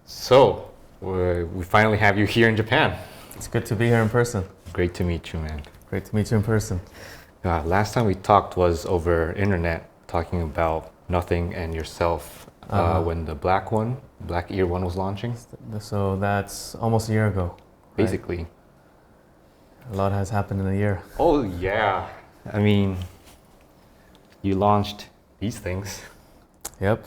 So, we finally have you here in Japan. It's good to be here in person. Great to meet you, man. Great to meet you in person. Last time we talked was over internet, talking about Nothing and yourself when the Black Ear one was launching. So that's almost a year ago. Right? Basically. A lot has happened in a year. Oh, yeah. I mean, you launched these things. Yep.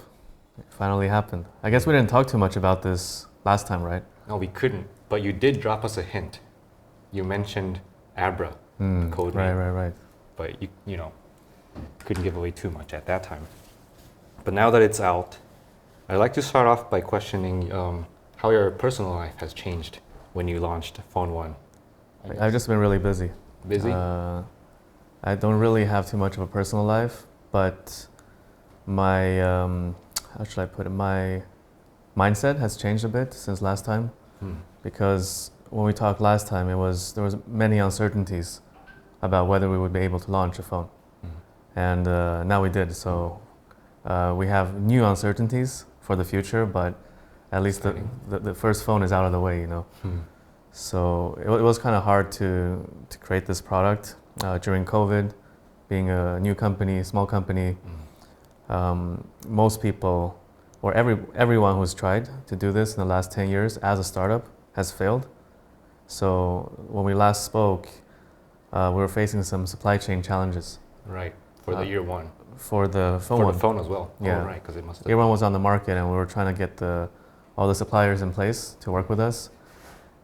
It finally happened. I guess we didn't talk too much about this last time, right? No, we couldn't. But you did drop us a hint. You mentioned Abra, the code name. Right. But you couldn't give away too much at that time. But now that it's out, I'd like to start off by questioning how your personal life has changed when you launched Phone One. I've just been really busy. Busy? I don't really have too much of a personal life, but my, how should I put it, my mindset has changed a bit since last time. Because when we talked last time, there was many uncertainties about whether we would be able to launch a phone. And now we did, so we have new uncertainties for the future, but at least the first phone is out of the way, So it was kind of hard to create this product during COVID, being a new company, small company. Most people, or everyone who's tried to do this in the last 10 years as a startup has failed. So when we last spoke, we were facing some supply chain challenges. Right, for the year one. For the phone For one. the phone as well. Yeah. Oh, right, because it must have... Year one was on the market, and we were trying to get all the suppliers in place to work with us.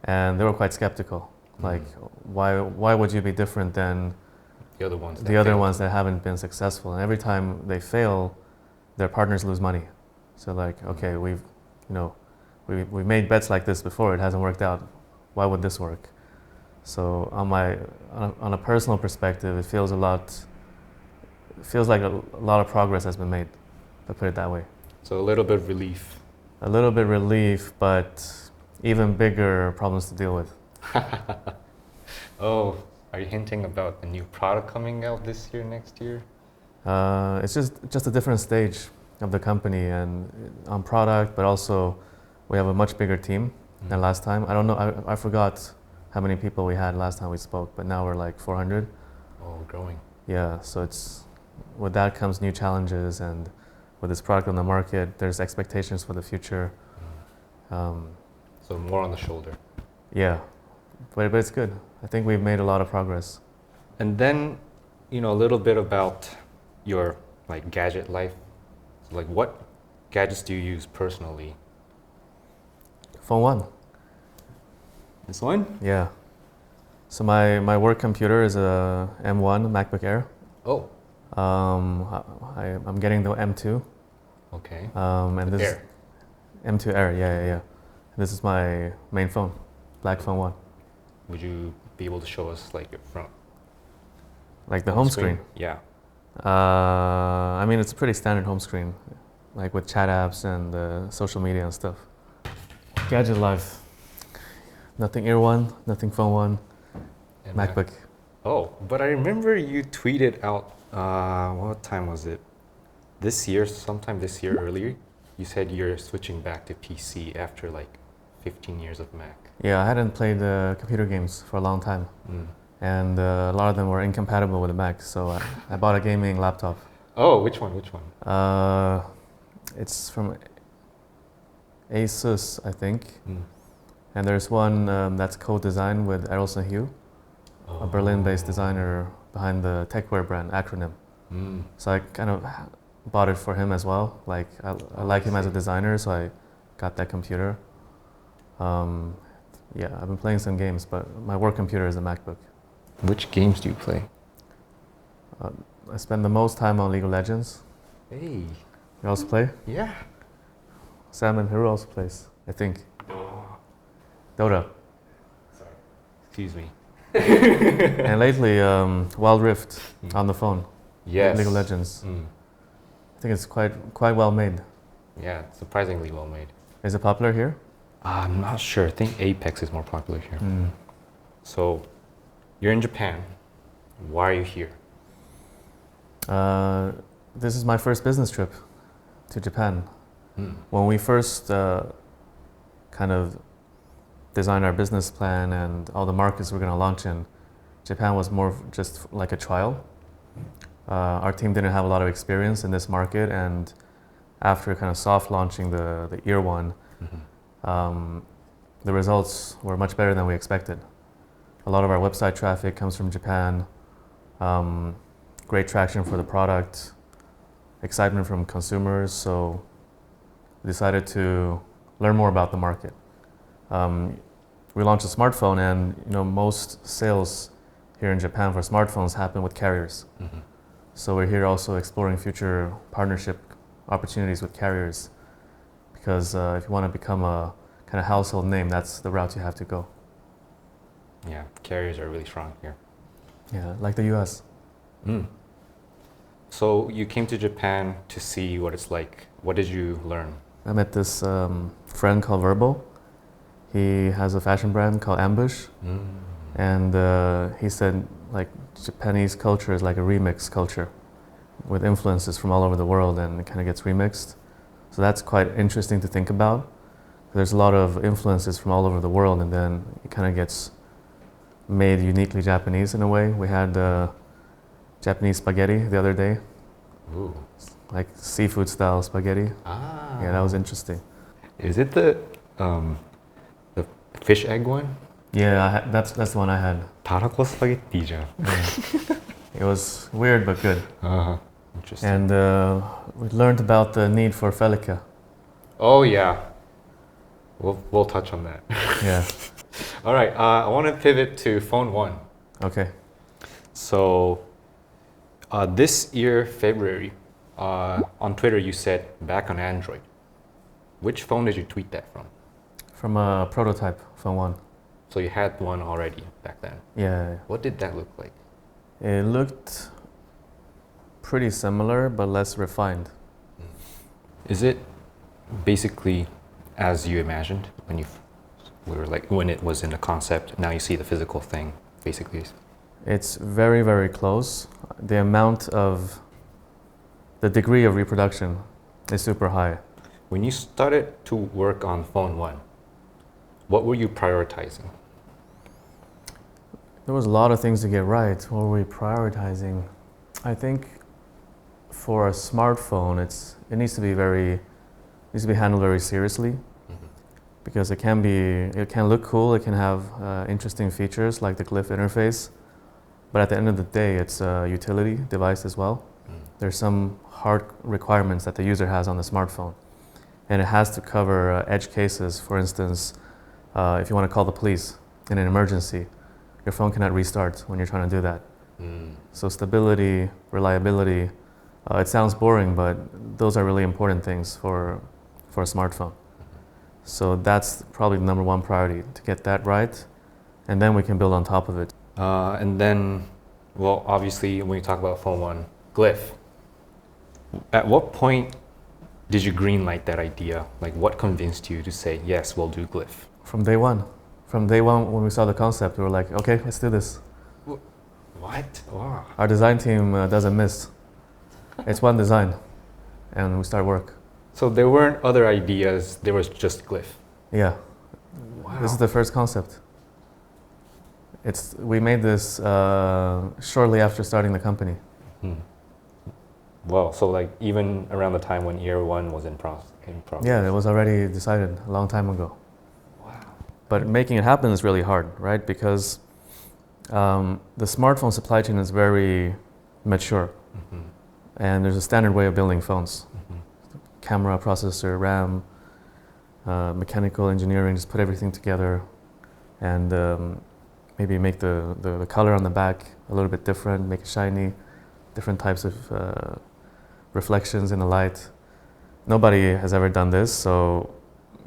And they were quite skeptical. Like, why would you be different than the other ones? The other ones that haven't been successful? And every time they fail, their partners lose money. So like, okay, we've made bets like this before. It hasn't worked out. Why would this work? So on a personal perspective, it feels like a lot of progress has been made. Let's put it that way. So a little bit of relief. A little bit relief, but even bigger problems to deal with. Oh, are you hinting about a new product coming out this year, next year? It's just a different stage of the company and on product, but also we have a much bigger team than last time. I don't know, I forgot how many people we had last time we spoke, but now we're like 400. Oh, growing. Yeah, so with that comes new challenges, and with this product on the market, there's expectations for the future. So more on the shoulder. Yeah, but it's good. I think we've made a lot of progress. And then, a little bit about your gadget life. So, what gadgets do you use personally? Phone One. This one? Yeah. So my work computer is a M1 MacBook Air. Oh. I'm getting the M2. Okay. And this Air. M2 Air, yeah. This is my main phone, Black Phone One. Would you be able to show us your front? Like the home screen? Yeah. I mean, it's a pretty standard home screen, like with chat apps and social media and stuff. Gadget life. Nothing Ear One, Nothing Phone One, And MacBook. Oh, but I remember you tweeted out, what time was it? Sometime this year earlier, you said you're switching back to PC after 15 years of Mac. Yeah, I hadn't played computer games for a long time. And a lot of them were incompatible with the Mac, so I bought a gaming laptop. Oh, which one? It's from Asus, I think. And there's one that's co-designed with Errolson Hugh, a Berlin-based designer behind the techwear brand Acronym. So I kind of bought it for him as well. I like him as a designer, so I got that computer. Yeah, I've been playing some games, but my work computer is a MacBook. Which games do you play? I spend the most time on League of Legends. Hey. You also play? Yeah. Sam and Hiro also plays, I think. Dota. Sorry. Excuse me. And lately, Wild Rift on the phone. Yes. League of Legends. I think it's quite well made. Yeah, surprisingly well made. Is it popular here? I'm not sure. I think Apex is more popular here. So, you're in Japan. Why are you here? This is my first business trip to Japan. When we first kind of designed our business plan and all the markets we're going to launch in, Japan was more of just like a trial. Our team didn't have a lot of experience in this market, and after kind of soft launching the Ear One, the results were much better than we expected. A lot of our website traffic comes from Japan, great traction for the product, excitement from consumers, so we decided to learn more about the market. We launched a smartphone, and most sales here in Japan for smartphones happen with carriers. So we're here also exploring future partnership opportunities with carriers, because if you want to become a kind of household name, that's the route you have to go. Yeah, carriers are really strong here. Yeah, like the US. So you came to Japan to see what it's like. What did you learn? I met this friend called Verbo. He has a fashion brand called Ambush. And he said, like, Japanese culture is like a remix culture with influences from all over the world, and it kind of gets remixed. So that's quite interesting to think about. There's a lot of influences from all over the world, and then it kind of gets made uniquely Japanese in a way. We had Japanese spaghetti the other day. Ooh. Like seafood style spaghetti. Ah. Yeah, that was interesting. Is it the fish egg one? Yeah, that's the one I had. Tarako spaghetti じゃん. It was weird but good. Interesting. And we learned about the need for Felica. Oh yeah. We'll touch on that. Yeah. All right. I want to pivot to phone one. Okay. So this year, February, on Twitter, you said back on Android. Which phone did you tweet that from? From a prototype phone one. So you had one already back then. Yeah. What did that look like? It looked pretty similar but less refined. Is it basically as you imagined when when it was in the concept? Now you see the physical thing, basically. It's very, very close. The degree of reproduction is super high. When you started to work on phone one, what were you prioritizing? There was a lot of things to get right. What were we prioritizing? I think for a smartphone, it needs to be handled very seriously, because it can look cool. It can have interesting features like the glyph interface, but at the end of the day, it's a utility device as well. There's some hard requirements that the user has on the smartphone, and it has to cover edge cases. For instance, if you want to call the police in an emergency, your phone cannot restart when you're trying to do that. So stability, reliability, it sounds boring, but those are really important things for a smartphone. So that's probably the number one priority, to get that right, and then we can build on top of it. And then, well, obviously, when you talk about phone one, glyph. At what point did you greenlight that idea? Like, what convinced you to say, yes, we'll do glyph? From day one. From day one, when we saw the concept, we were like, okay, let's do this. What? Wow. Our design team doesn't miss. It's one design, and we start work. So there weren't other ideas, there was just glyph. Yeah. Wow. This is the first concept. We made this shortly after starting the company. Well, so like even around the time when Ear One was in progress. Yeah, it was already decided a long time ago. Wow. But making it happen is really hard, right? Because the smartphone supply chain is very mature, and there's a standard way of building phones. Camera, processor, RAM, mechanical engineering, just put everything together, and maybe make the color on the back a little bit different, make it shiny, different types of reflections in the light. Nobody has ever done this, so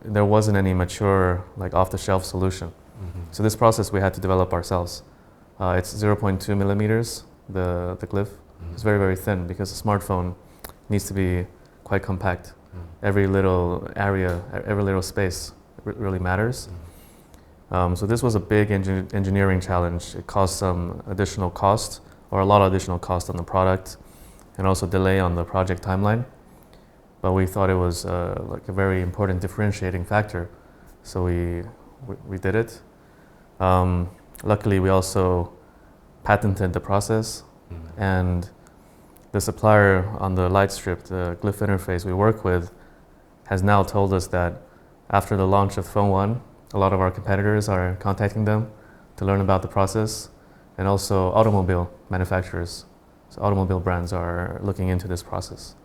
there wasn't any mature, like, off-the-shelf solution. So this process we had to develop ourselves. It's 0.2 millimeters, the glyph. It's very, very thin, because the smartphone needs to be quite compact. Every little area, every little space really matters. So this was a big engineering challenge. It caused some additional cost, or a lot of additional cost on the product, and also delay on the project timeline. But we thought it was like a very important differentiating factor. So we did it. Luckily, we also patented the process, and the supplier on the light strip, the glyph interface we work with, has now told us that after the launch of Phone 1, a lot of our competitors are contacting them to learn about the process, and also automobile manufacturers. So automobile brands are looking into this process.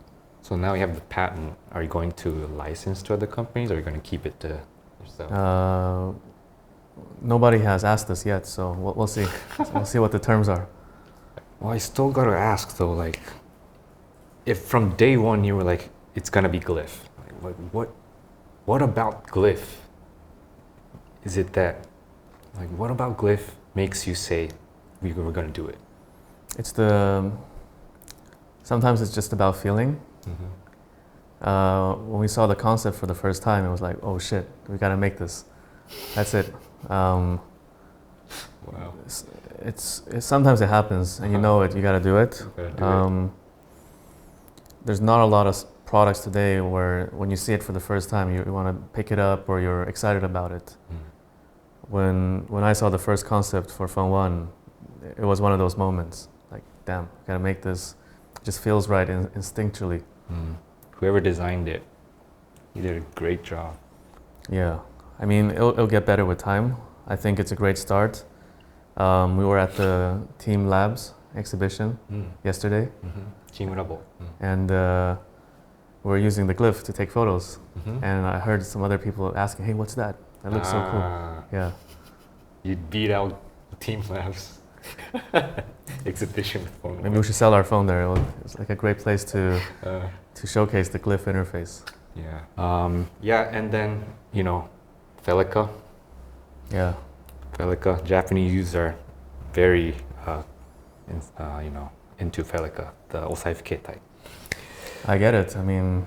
So now you have the patent. Are you going to license to other companies, or are you going to keep it to yourself? Nobody has asked us yet, so we'll see. We'll see what the terms are. Well, I still got to ask though, like, if from day one you were like, it's going to be glyph, like, what about glyph? Is it that, like, what about glyph makes you say we were going to do it? Sometimes it's just about feeling. When we saw the concept for the first time, it was like, oh shit, we gotta make this. That's it. Wow. Sometimes it happens, and you know it. You gotta do it. You gotta do it. There's not a lot of products today where when you see it for the first time, you want to pick it up or you're excited about it. When I saw the first concept for Phone 1, it was one of those moments. Like, damn, gotta make this. It just feels right instinctually. Whoever designed it, you did a great job. Yeah, I mean, it'll get better with time. I think it's a great start. We were at the Team Labs exhibition yesterday. Team Rabo. And we were using the glyph to take photos. And I heard some other people asking, hey, what's that? That looks so cool. Yeah. You beat out Team Labs exhibition with Phone 1. Maybe we should sell our phone there. It's like a great place to showcase the glyph interface. Yeah, and then, Felica. Yeah. Felica, Japanese users are very, into Felica, the osaifu keitai. I get it. I mean,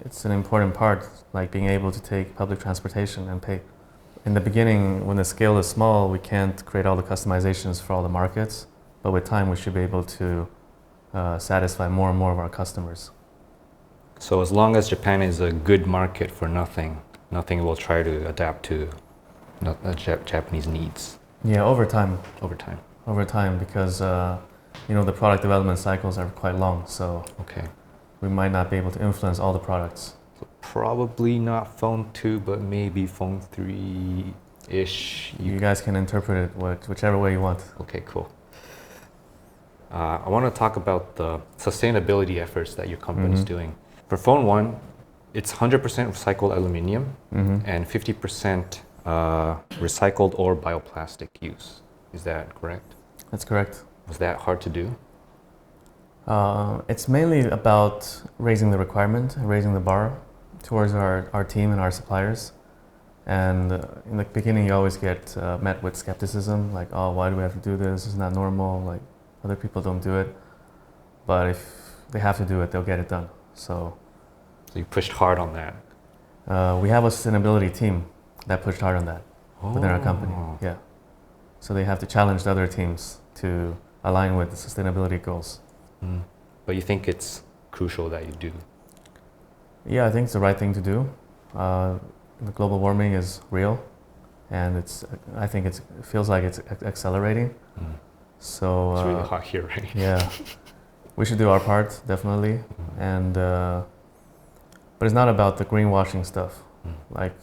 it's an important part, like being able to take public transportation and pay. In the beginning, when the scale is small, we can't create all the customizations for all the markets, but with time we should be able to satisfy more and more of our customers. So as long as Japan is a good market for nothing will try to adapt to Japanese needs. Yeah, over time. Over time, because the product development cycles are quite long, so we might not be able to influence all the products. So probably not Phone 2, but maybe Phone 3-ish. You guys can interpret it whichever way you want. Okay, cool. I want to talk about the sustainability efforts that your company is doing. For Phone 1, it's 100% recycled aluminum and 50% recycled or bioplastic use. Is that correct? That's correct. Was that hard to do? It's mainly about raising the requirement, raising the bar towards our team and our suppliers. And in the beginning, you always get met with skepticism, like, oh, why do we have to do this? It's not normal. Like, other people don't do it. But if they have to do it, they'll get it done. So you pushed hard on that. We have a sustainability team that pushed hard on that within our company. Yeah. So they have to challenge the other teams to align with the sustainability goals. But you think it's crucial that you do? Yeah, I think it's the right thing to do. The global warming is real, and I think it feels like it's accelerating. So it's really hot here, right? Yeah, we should do our part, definitely. And but it's not about the greenwashing stuff. Like,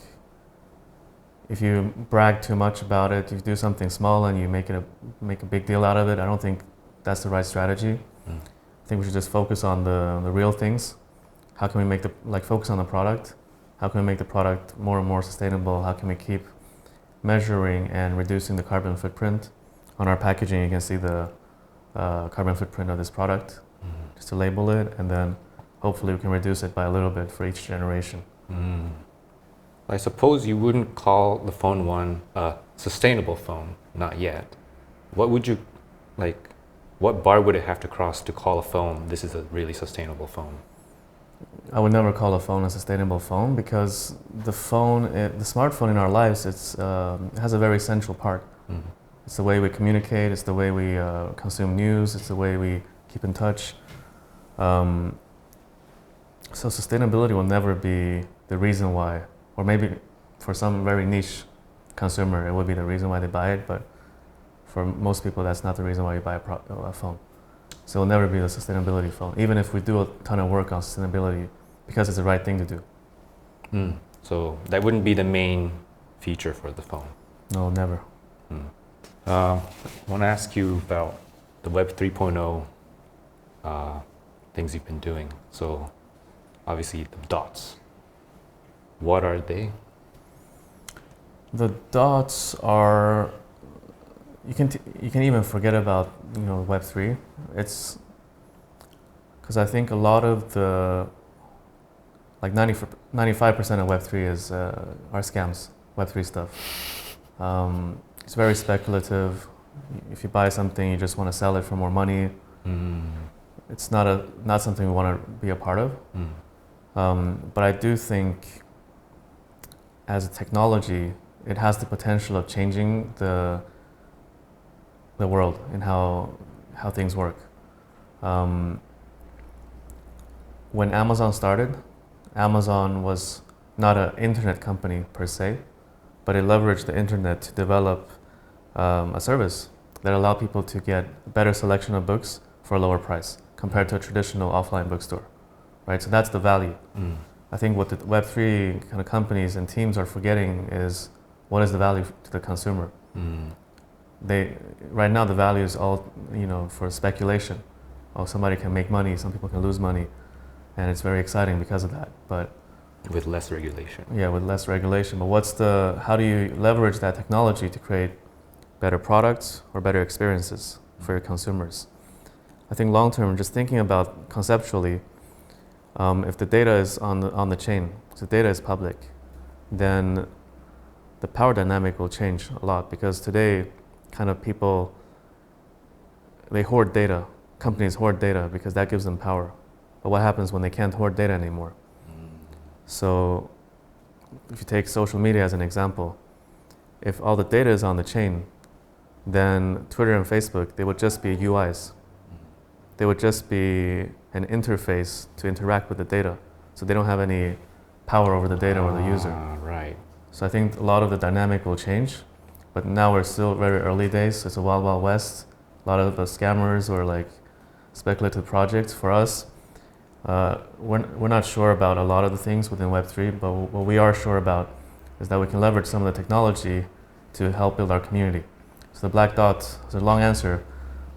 if you brag too much about it, you do something small and you make a big deal out of it, I don't think that's the right strategy. I think we should just focus on the real things. How can we focus on the product? How can we make the product more and more sustainable? How can we keep measuring and reducing the carbon footprint? On our packaging, you can see the carbon footprint of this product, just to label it, and then hopefully we can reduce it by a little bit for each generation. I suppose you wouldn't call the Phone 1 a sustainable phone, not yet. What bar would it have to cross to call a phone, this is a really sustainable phone? I would never call a phone a sustainable phone, because the smartphone in our lives, it has a very central part. It's the way we communicate, it's the way we consume news, it's the way we keep in touch. So sustainability will never be the reason why, or maybe for some very niche consumer, it would be the reason why they buy it, but for most people, that's not the reason why you buy a phone. So it'll never be a sustainability phone, even if we do a ton of work on sustainability, because it's the right thing to do. So that wouldn't be the main feature for the phone? No, never. I want to ask you about the Web 3.0 things you've been doing. So obviously the dots. What are they? The dots are, you can even forget about Web3. It's because I think a lot of the, like 95% of Web3 is are scams, Web3 stuff. It's very speculative. If you buy something, you just want to sell it for more money. It's not something we want to be a part of. But I do think as a technology, it has the potential of changing the world and how things work. When Amazon started, Amazon was not an internet company per se, but it leveraged the internet to develop a service that allowed people to get a better selection of books for a lower price compared to a traditional offline bookstore, right? So that's the value. I think what the Web3 kind of companies and teams are forgetting is what is the value to the consumer. Right now the value is all for speculation. Oh, somebody can make money, some people can lose money, and it's very exciting because of that. But with less regulation. Yeah, with less regulation. But how do you leverage that technology to create better products or better experiences for your consumers? I think long term, just thinking about conceptually, if the data is on the chain, if the data is public, then the power dynamic will change a lot, because today, kind of people, they hoard data. Companies hoard data because that gives them power. But what happens when they can't hoard data anymore? So if you take social media as an example, if all the data is on the chain, then Twitter and Facebook, they would just be UIs. They would just be an interface to interact with the data. So they don't have any power over the data or the user. Right. So I think a lot of the dynamic will change, but now we're still very early days. It's a wild, wild west. A lot of the scammers or like speculative projects. For us, we're not sure about a lot of the things within Web3, but what we are sure about is that we can leverage some of the technology to help build our community. So the Black Dot, it's a long answer.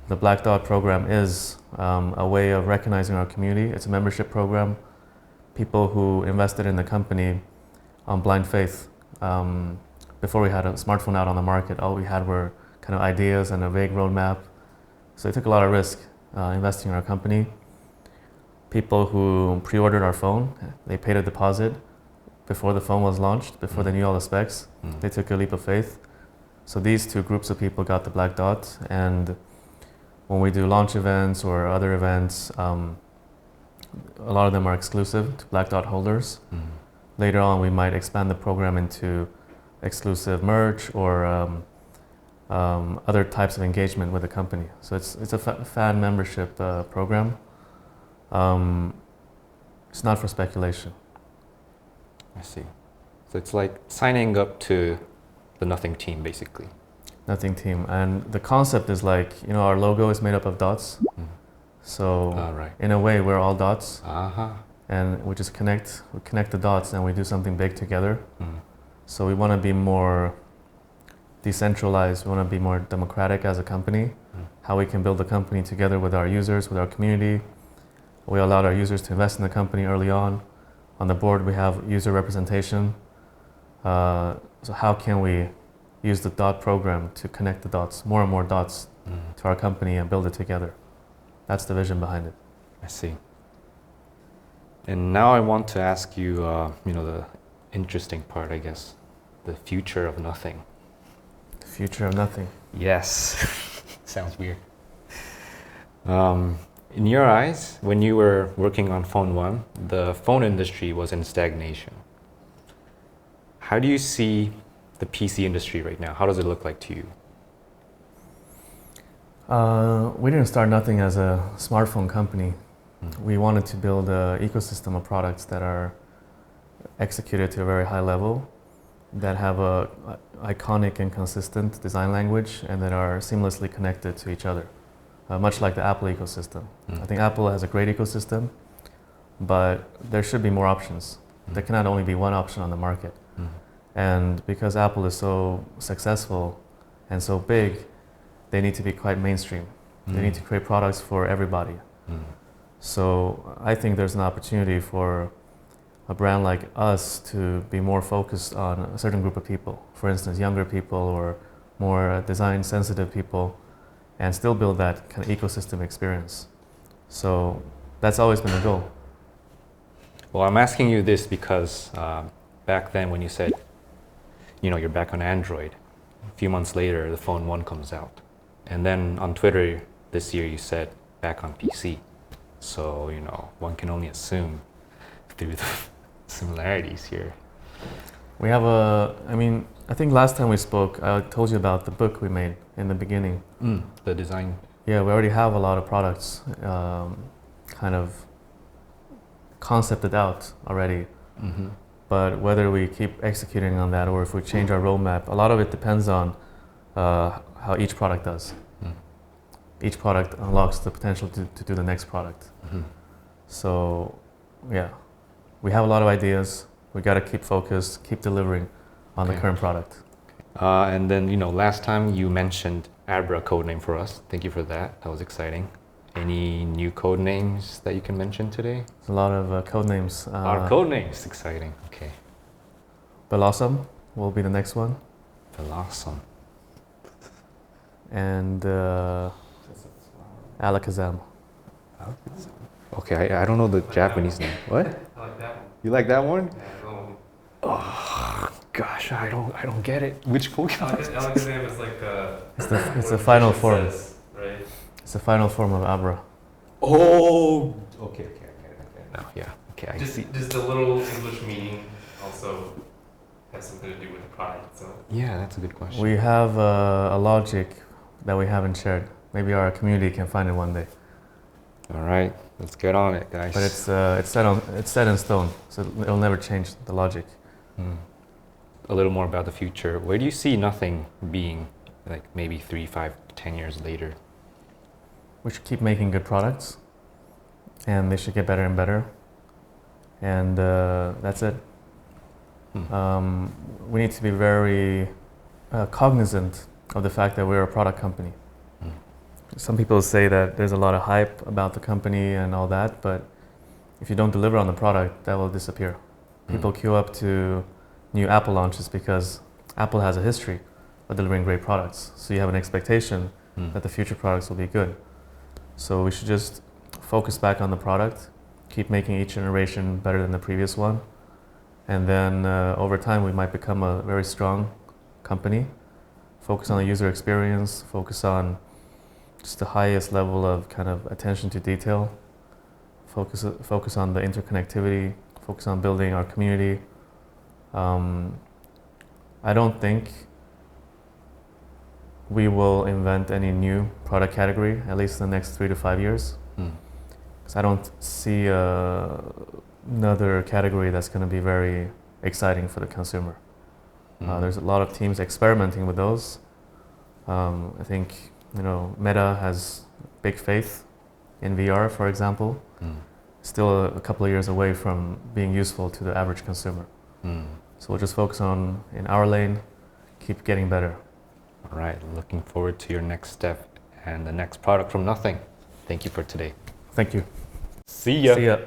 The Black Dot program is a way of recognizing our community. It's a membership program. People who invested in the company on blind faith. Before we had a smartphone out on the market, all we had were kind of ideas and a vague roadmap. So they took a lot of risk investing in our company. People who pre-ordered our phone, they paid a deposit before the phone was launched, before they knew all the specs. They took a leap of faith. So these two groups of people got the Black Dot, and when we do launch events or other events, a lot of them are exclusive to Black Dot holders. Later on, we might expand the program into exclusive merch or other types of engagement with the company. So it's a fan membership program. It's not for speculation. I see. So it's like signing up to the Nothing team, basically. Nothing team. And the concept is like, our logo is made up of dots. So right. In a way, we're all dots. Uh-huh. And we just connect the dots and we do something big together. So we want to be more decentralized. We want to be more democratic as a company. How we can build a company together with our users, with our community. We allowed our users to invest in the company early on. On the board, we have user representation. So how can we use the DOT program to connect the dots, more and more dots, to our company and build it together? That's the vision behind it. I see. And now I want to ask you, the interesting part, I guess, the future of Nothing. The future of Nothing. Yes. Sounds weird. In your eyes, when you were working on Phone One, the phone industry was in stagnation. How do you see the PC industry right now? How does it look like to you? We didn't start Nothing as a smartphone company. We wanted to build an ecosystem of products that are executed to a very high level that have a iconic and consistent design language and that are seamlessly connected to each other, much like the Apple ecosystem. I think Apple has a great ecosystem, but there should be more options. There cannot only be one option on the market. And because Apple is so successful and so big, they need to be quite mainstream. They need to create products for everybody. So I think there's an opportunity for a brand like us to be more focused on a certain group of people. For instance, younger people or more design sensitive people, and still build that kind of ecosystem experience. So that's always been the goal. Well, I'm asking you this because back then when you said, you're back on Android, a few months later, the phone 1 comes out. And then on Twitter this year, you said back on PC. So, one can only assume through the similarities here. We have I think last time we spoke, I told you about the book we made in the beginning. The design. Yeah, we already have a lot of products kind of concepted out already. But whether we keep executing on that or if we change our roadmap, a lot of it depends on how each product does. Each product unlocks the potential to do the next product. So, yeah, we have a lot of ideas. We got to keep focused, keep delivering on the current product. And then, last time you mentioned Abra code name for us. Thank you for that. That was exciting. Any new code names that you can mention today? There's a lot of code names. Our code names, exciting. Okay. Blossom will be the next one. Blossom. And Alakazam. Okay, I don't know the Japanese name. What? I like that one. You like that one? Yeah, Oh gosh, I don't get it. Which Pokemon? Alakazam is like It's the final form. Right? It's the final form of Abra. Oh. Okay. No, yeah. Okay, I see. Does the little English meaning also have something to do with the product itself? Yeah, that's a good question. We have a logic that we haven't shared. Maybe our community can find it one day. All right, let's get on it, guys. But it's set in stone, so it'll never change the logic. A little more about the future. Where do you see Nothing being, like maybe 3, 5, 10 years later? We should keep making good products, and they should get better and better. And that's it. We need to be very cognizant of the fact that we're a product company. Some people say that there's a lot of hype about the company and all that, but if you don't deliver on the product, that will disappear. People queue up to new Apple launches because Apple has a history of delivering great products. So you have an expectation that the future products will be good. So we should just focus back on the product, keep making each generation better than the previous one, and then over time we might become a very strong company. Focus on the user experience, focus on just the highest level of kind of attention to detail, focus on the interconnectivity, focus on building our community. I don't think we will invent any new product category, at least in the next 3 to 5 years. Because I don't see another category that's going to be very exciting for the consumer. There's a lot of teams experimenting with those. I think Meta has big faith in VR, for example. Still a couple of years away from being useful to the average consumer. So we'll just focus on in our lane, keep getting better. All right, looking forward to your next step and the next product from Nothing. Thank you for today. Thank you. See ya. See ya.